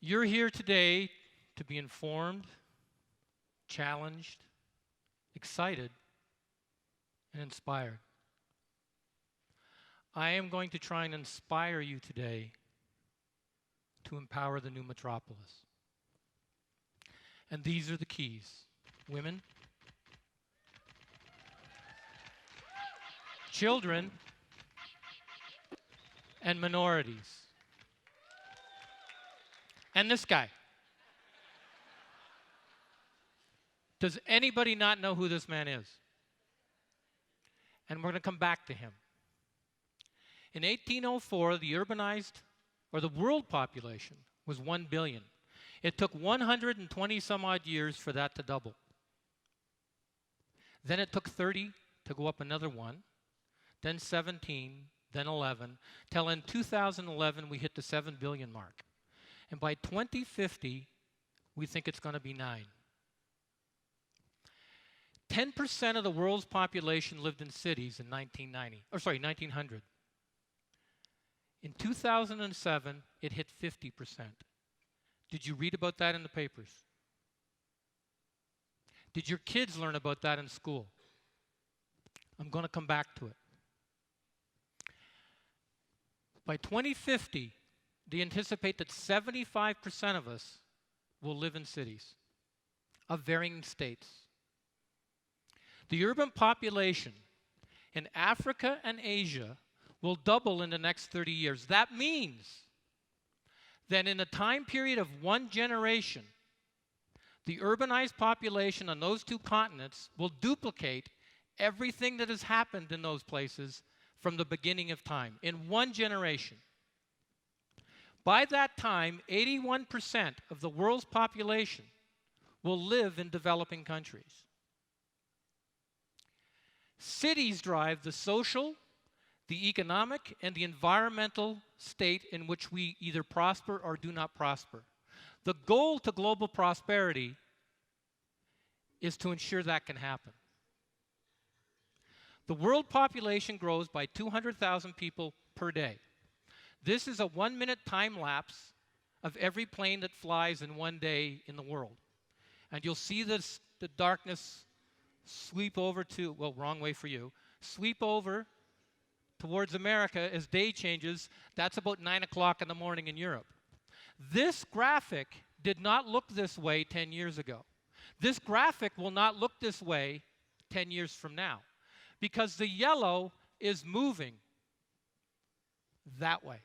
You're here today to be informed, challenged, excited, and inspired. I am going to try and inspire you today to empower the new metropolis. And these are the keys. Women, children, and minorities. And this guy. Does anybody not know who this man is? And we're going to come back to him. In 1804, the world population was 1 billion. It took 120 some odd years for that to double. Then it took 30 to go up another one, then 17, then 11, till in 2011 we hit the 7 billion mark. And by 2050, we think it's going to be 9. 10% of the world's population lived in cities in 1900. In 2007, it hit 50%. Did you read about that in the papers? Did your kids learn about that in school? I'm going to come back to it. By 2050, they anticipate that 75% of us will live in cities of varying states. The urban population in Africa and Asia will double in the next 30 years. That means that in a time period of 1 generation, the urbanized population on those 2 continents will duplicate everything that has happened in those places from the beginning of time, in 1 generation. By that time, 81% of the world's population will live in developing countries. Cities drive the social, the economic, and the environmental state in which we either prosper or do not prosper. The goal to global prosperity is to ensure that can happen. The world population grows by 200,000 people per day. This is a 1-minute time lapse of every plane that flies in 1 day in the world. And you'll see the darkness sweep over to, well, wrong way for you, sweep over towards America as day changes. That's about 9 o'clock in the morning in Europe. This graphic did not look this way 10 years ago. This graphic will not look this way 10 years from now because the yellow is moving that way.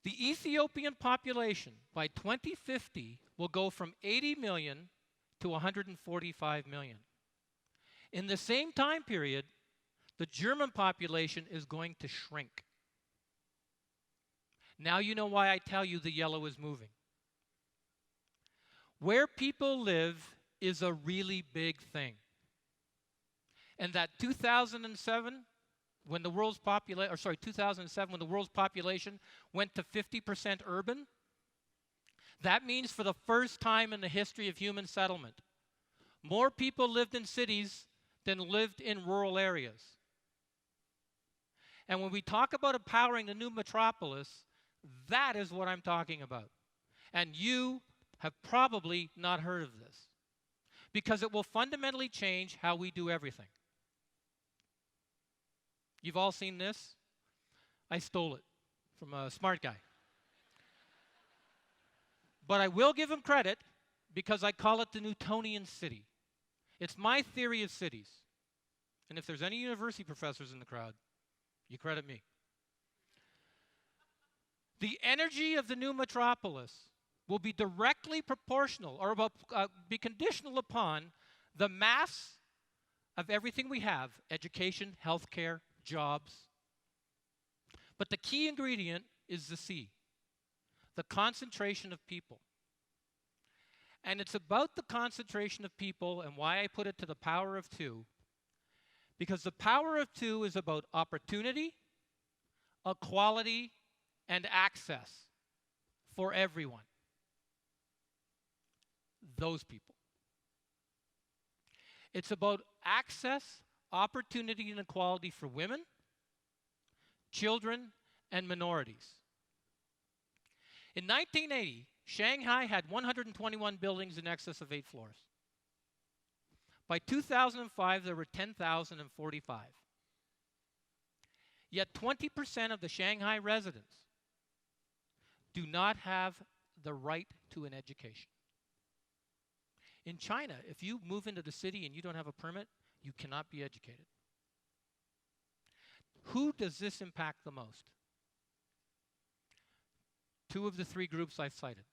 The Ethiopian population by 2050 will go from 80 million to 145 million. In the same time period, the German population is going to shrink. Now you know why I tell you the yellow is moving. Where people live is a really big thing. And that 2007 when the world's population, 2007 when the world's population went to 50% urban, that means for the first time in the history of human settlement, more people lived in cities than lived in rural areas. And when we talk about empowering the new metropolis, that is what I'm talking about. And you have probably not heard of this because it will fundamentally change how we do everything. You've all seen this. I stole it from a smart guy. But I will give him credit because I call it the Newtonian city. It's my theory of cities. And if there's any university professors in the crowd, you credit me. The energy of the new metropolis will be directly proportional or be conditional upon the mass of everything we have, education, healthcare, jobs. But the key ingredient is the C, the concentration of people. And it's about the concentration of people and why I put it to the power of 2. Because the power of 2 is about opportunity, equality, and access for everyone. Those people. It's about access, opportunity, and equality for women, children, and minorities. In 1980, Shanghai had 121 buildings in excess of 8 floors. By 2005, there were 10,045. Yet 20% of the Shanghai residents do not have the right to an education. In China, if you move into the city and you don't have a permit, you cannot be educated. Who does this impact the most? Two of the three groups I've cited.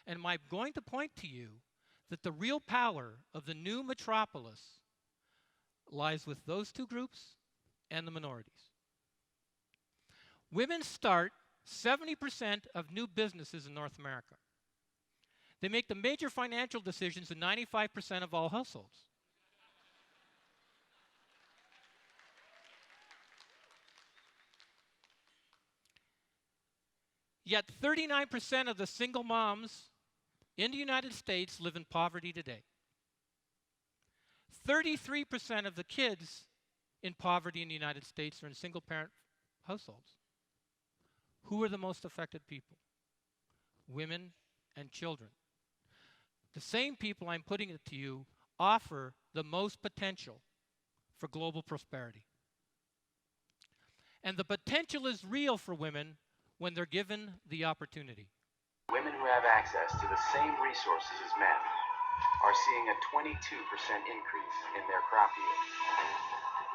And I'm going to point to you that the real power of the new metropolis lies with those two groups and the minorities. Women start 70% of new businesses in North America. They make the major financial decisions in 95% of all households. Yet 39% of the single moms in the United States live in poverty today. 33% of the kids in poverty in the United States are in single-parent households. Who are the most affected people? Women and children. The same people, I'm putting it to you, offer the most potential for global prosperity. And the potential is real for women when they're given the opportunity. Women who have access to the same resources as men are seeing a 22% increase in their crop yields.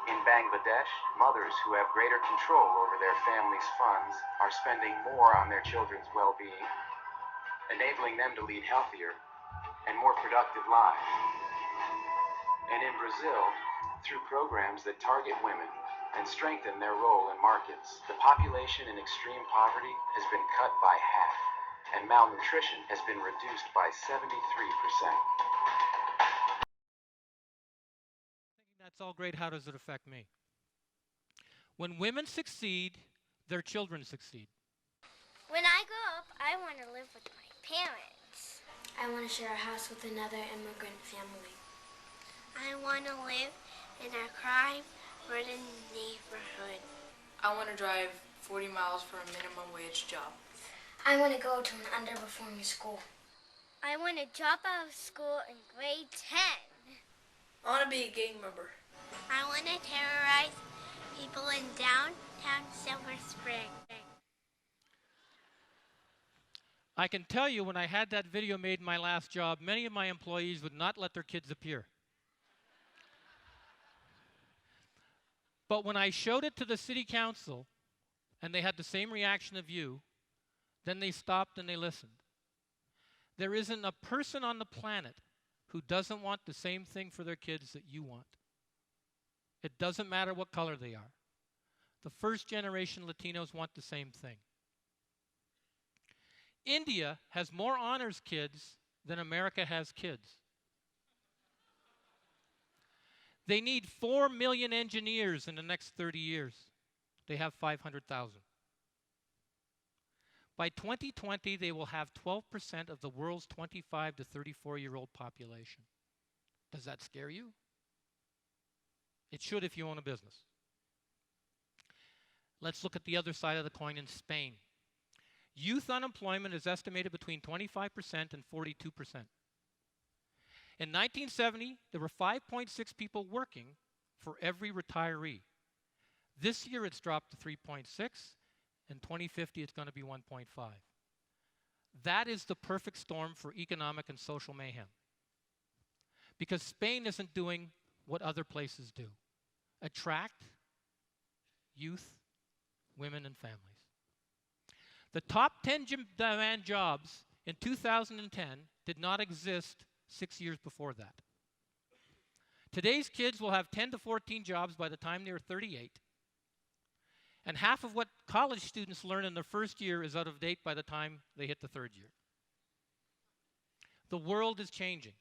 In Bangladesh, mothers who have greater control over their family's funds are spending more on their children's well-being, enabling them to lead healthier and more productive lives. And in Brazil, through programs that target women and strengthen their role in markets, the population in extreme poverty has been cut by half, and malnutrition has been reduced by 73%. That's all great. How does it affect me? When women succeed, their children succeed. When I grow up, I want to live with my parents. I want to share a house with another immigrant family. I want to live in a crime-ridden neighborhood. I want to drive 40 miles for a minimum wage job. I want to go to an underperforming school. I want to drop out of school in grade 10. I want to be a gang member. I want to terrorize people in downtown Silver Spring. I can tell you when I had that video made in my last job, many of my employees would not let their kids appear. But when I showed it to the city council and they had the same reaction of you, then they stopped and they listened. There isn't a person on the planet who doesn't want the same thing for their kids that you want. It doesn't matter what color they are. The first generation Latinos want the same thing. India has more honors kids than America has kids. They need 4 million engineers in the next 30 years. They have 500,000. By 2020, they will have 12% of the world's 25 to 34-year-old population. Does that scare you? It should if you own a business. Let's look at the other side of the coin in Spain. Youth unemployment is estimated between 25% and 42%. In 1970, there were 5.6 people working for every retiree. This year, it's dropped to 3.6. In 2050, it's going to be 1.5. That is the perfect storm for economic and social mayhem. Because Spain isn't doing what other places do. Attract youth, women, and families. The top 10 demand jobs in 2010 did not exist 6 years before that. Today's kids will have 10 to 14 jobs by the time they're 38. And half of what college students learn in their first year is out of date by the time they hit the third year. The world is changing.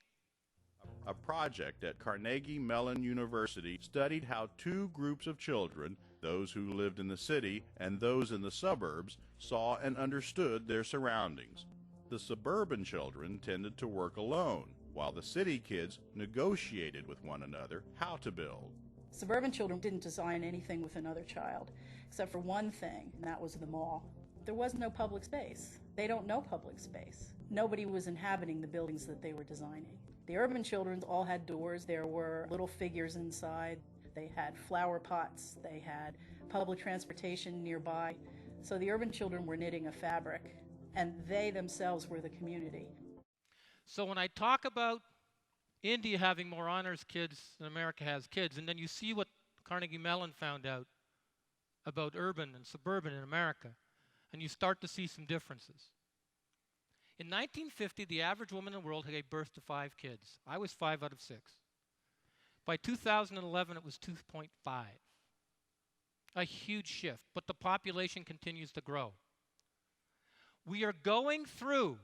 A project at Carnegie Mellon University studied how two groups of children, those who lived in the city and those in the suburbs, saw and understood their surroundings. The suburban children tended to work alone, while the city kids negotiated with one another how to build. Suburban children didn't design anything with another child, except for one thing, and that was the mall. There was no public space. They don't know public space. Nobody was inhabiting the buildings that they were designing. The urban children all had doors. There were little figures inside. They had flower pots. They had public transportation nearby. So the urban children were knitting a fabric, and they themselves were the community. So when I talk about India having more honors kids than America has kids, and then you see what Carnegie Mellon found out about urban and suburban in America, and you start to see some differences. In 1950, the average woman in the world gave birth to 5 kids. I was 5 out of 6. By 2011, it was 2.5. A huge shift, but the population continues to grow. We are going through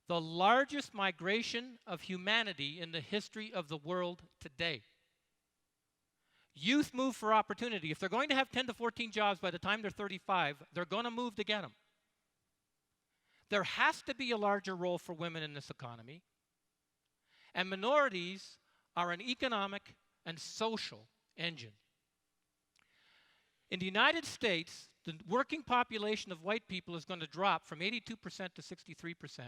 the largest migration of humanity in the history of the world today. Youth move for opportunity. If they're going to have 10 to 14 jobs by the time they're 35, they're going to move to get them. There has to be a larger role for women in this economy. And minorities are an economic and social engine. In the United States, the working population of white people is going to drop from 82% to 63%,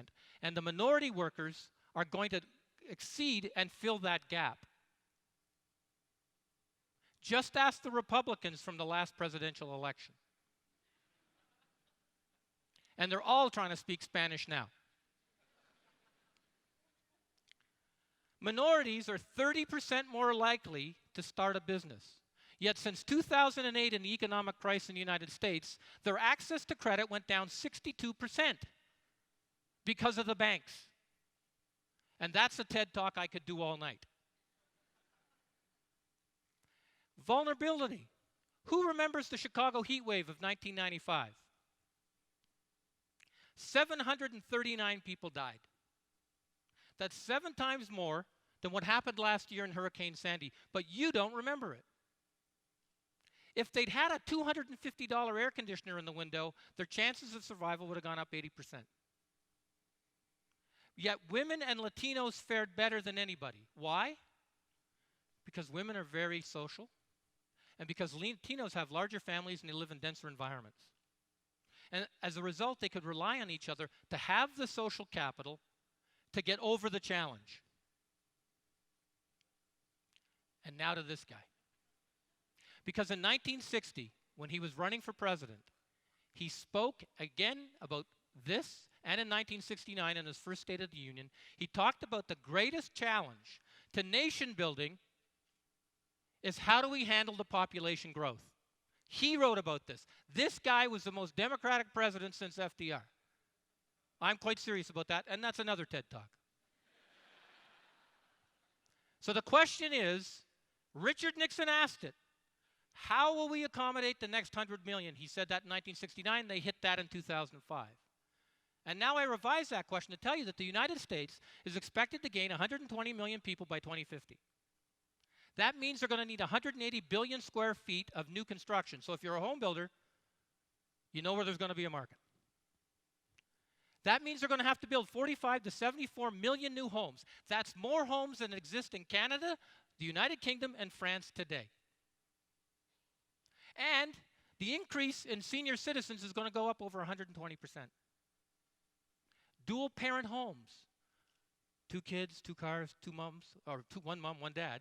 and the minority workers are going to exceed and fill that gap. Just ask the Republicans from the last presidential election. And they're all trying to speak Spanish now. Minorities are 30% more likely to start a business. Yet since 2008 in the economic crisis in the United States, their access to credit went down 62% because of the banks. And that's a TED Talk I could do all night. Vulnerability. Who remembers the Chicago heat wave of 1995? 739 people died. That's 7 times more than what happened last year in Hurricane Sandy, but you don't remember it. If they'd had a $250 air conditioner in the window, their chances of survival would have gone up 80%. Yet women and Latinos fared better than anybody. Why? Because women are very social, and because Latinos have larger families and they live in denser environments. And as a result, they could rely on each other to have the social capital to get over the challenge. And now to this guy. Because in 1960, when he was running for president, he spoke again about this, and in 1969 in his first State of the Union, he talked about the greatest challenge to nation building is how do we handle the population growth? He wrote about this. This guy was the most democratic president since FDR. I'm quite serious about that, and that's another TED Talk. So the question is, Richard Nixon asked it, how will we accommodate the next 100 million? He said that in 1969. They hit that in 2005. And now I revise that question to tell you that the United States is expected to gain 120 million people by 2050. That means they're going to need 180 billion square feet of new construction. So if you're a home builder, you know where there's going to be a market. That means they're going to have to build 45 to 74 million new homes. That's more homes than exist in Canada, the United Kingdom, and France today. And the increase in senior citizens is going to go up over 120%. Dual parent homes. 2 kids, 2 cars, 2 moms, or 1 mom, 1 dad.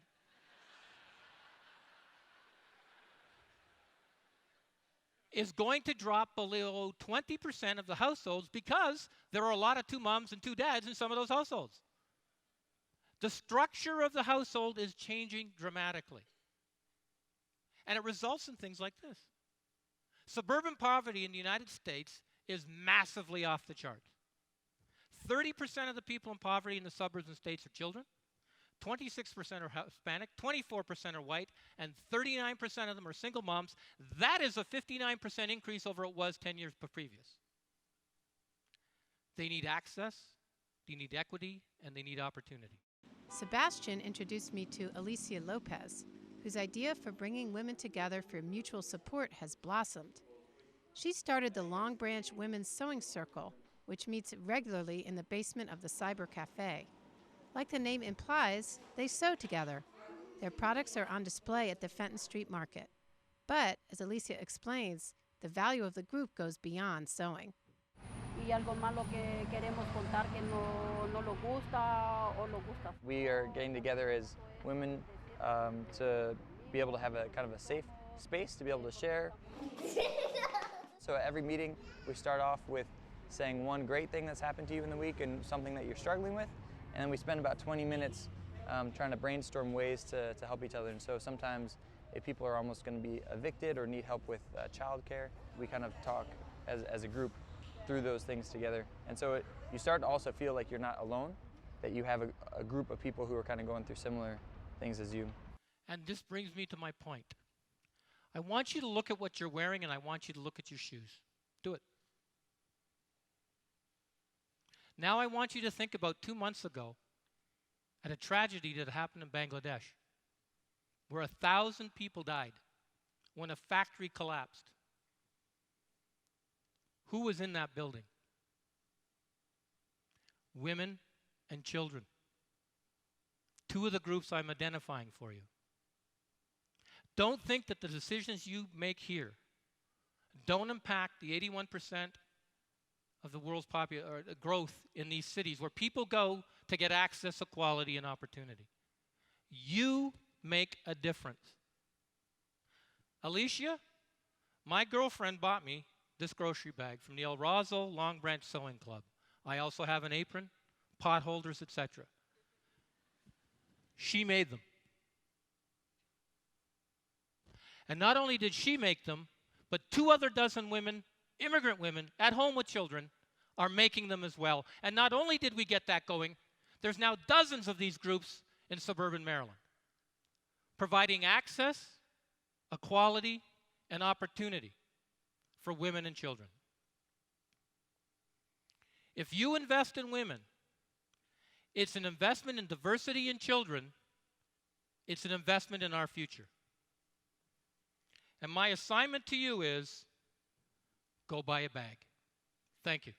Is going to drop below 20% of the households because there are a lot of 2 moms and 2 dads in some of those households. The structure of the household is changing dramatically. And it results in things like this. Suburban poverty in the United States is massively off the charts. 30% of the people in poverty in the suburbs and states are children. 26% are Hispanic, 24% are white, and 39% of them are single moms. That is a 59% increase over what it was 10 years previous. They need access, they need equity, and they need opportunity. Sebastian introduced me to Alicia Lopez, whose idea for bringing women together for mutual support has blossomed. She started the Long Branch Women's Sewing Circle, which meets regularly in the basement of the Cyber Cafe. Like the name implies, they sew together. Their products are on display at the Fenton Street Market. But, as Alicia explains, the value of the group goes beyond sewing. We are getting together as women to be able to have a kind of a safe space to be able to share. So at every meeting, we start off with saying one great thing that's happened to you in the week and something that you're struggling with, and then we spend about 20 minutes trying to brainstorm ways to help each other. And so sometimes if people are almost going to be evicted or need help with childcare, we kind of talk as a group through those things together. And so you start to also feel like you're not alone, that you have a group of people who are kind of going through similar things as you. And this brings me to my point. I want you to look at what you're wearing, and I want you to look at your shoes. Do it. Now I want you to think about 2 months ago at a tragedy that happened in Bangladesh, where 1,000 people died when a factory collapsed. Who was in that building? Women and children. 2 of the groups I'm identifying for you. Don't think that the decisions you make here don't impact the 81% of the world's growth in these cities where people go to get access, equality, and opportunity. You make a difference. Alicia, my girlfriend bought me this grocery bag from the El Razo Long Branch Sewing Club. I also have an apron, pot holders, etc. She made them. And not only did she make them, but 2 other dozen women, immigrant women, at home with children, are making them as well. And not only did we get that going, there's now dozens of these groups in suburban Maryland, providing access, equality, and opportunity for women and children. If you invest in women, it's an investment in diversity in children. It's an investment in our future. And my assignment to you is go buy a bag. Thank you.